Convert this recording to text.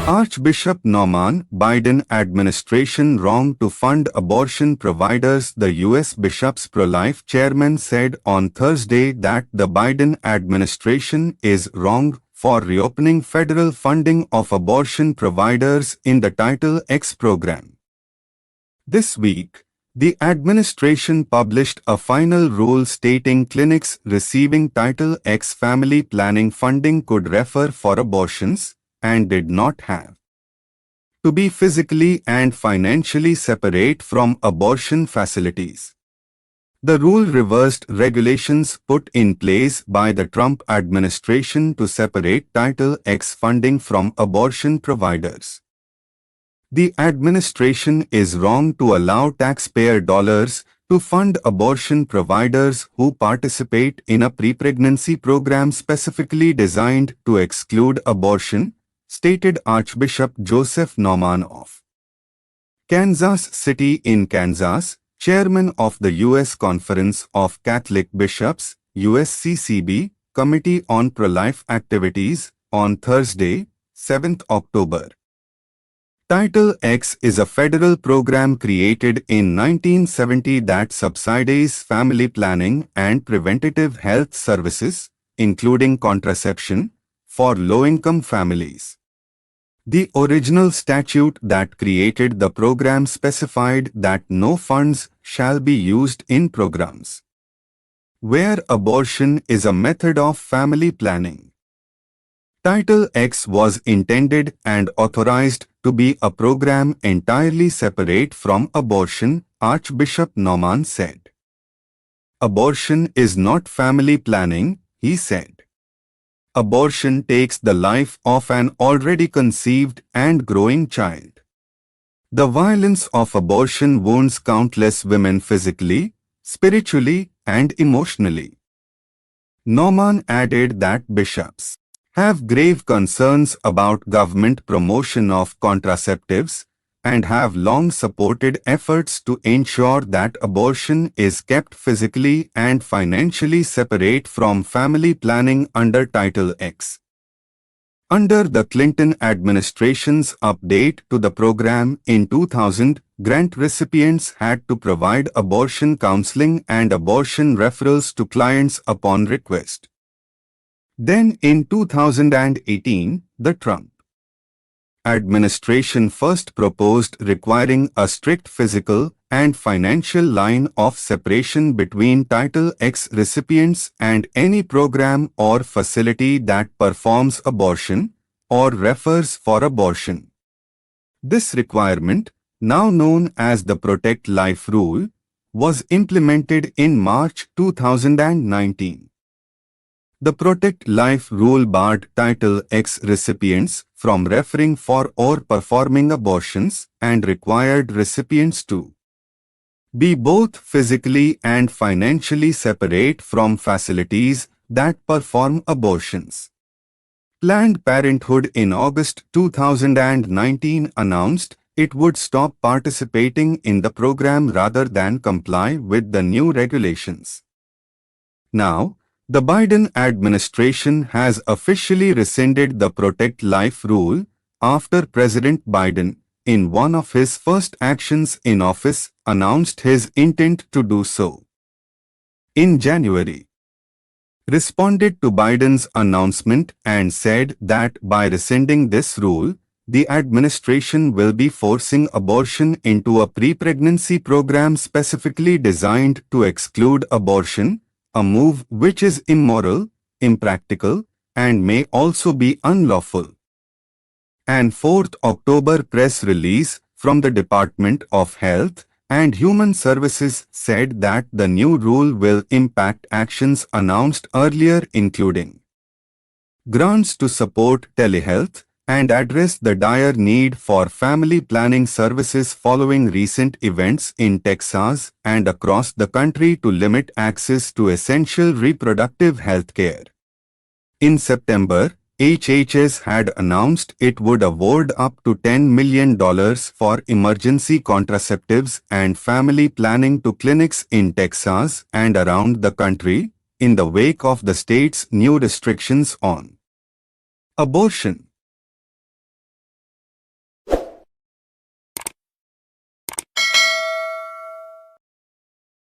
Archbishop Norman Biden administration wrong to fund abortion providers. The U.S. Bishops Pro-Life chairman said on Thursday that the Biden administration is wrong for reopening federal funding of abortion providers in the Title X program. This week, the administration published a final rule stating clinics receiving Title X family planning funding could refer for abortions and did not have to be physically and financially separate from abortion facilities. The rule reversed regulations put in place by the Trump administration to separate Title X funding from abortion providers. The administration is wrong to allow taxpayer dollars to fund abortion providers who participate in a pre-pregnancy program specifically designed to exclude abortion, stated Archbishop Joseph Norman of Kansas City in Kansas, chairman of the U.S. Conference of Catholic Bishops, USCCB, Committee on Pro-Life Activities, on Thursday, 7 October. Title X is a federal program created in 1970 that subsidies family planning and preventative health services, including contraception, for low-income families. The original statute that created the program specified that no funds shall be used in programs where abortion is a method of family planning. Title X was intended and authorized to be a program entirely separate from abortion, Archbishop Norman said. Abortion is not family planning, he said. Abortion takes the life of an already conceived and growing child. The violence of abortion wounds countless women physically, spiritually, and emotionally. Norman added that bishops have grave concerns about government promotion of contraceptives and have long supported efforts to ensure that abortion is kept physically and financially separate from family planning under Title X. Under the Clinton administration's update to the program in 2000, grant recipients had to provide abortion counseling and abortion referrals to clients upon request. Then in 2018, the Trump administration first proposed requiring a strict physical and financial line of separation between Title X recipients and any program or facility that performs abortion or refers for abortion. This requirement, now known as the Protect Life Rule, was implemented in March 2019. The Protect Life Rule barred Title X recipients from referring for or performing abortions and required recipients to be both physically and financially separate from facilities that perform abortions. Planned Parenthood in August 2019 announced it would stop participating in the program rather than comply with the new regulations. Now, the Biden administration has officially rescinded the Protect Life Rule after President Biden, in one of his first actions in office, announced his intent to do so. In January, responded to Biden's announcement and said that by rescinding this rule, the administration will be forcing abortion into a pre-pregnancy program specifically designed to exclude abortion, a move which is immoral, impractical, and may also be unlawful. An 4 October press release from the Department of Health and Human Services said that the new rule will impact actions announced earlier, including grants to support telehealth and address the dire need for family planning services following recent events in Texas and across the country to limit access to essential reproductive health care. In September, HHS had announced it would award up to $10 million for emergency contraceptives and family planning to clinics in Texas and around the country, in the wake of the state's new restrictions on abortion.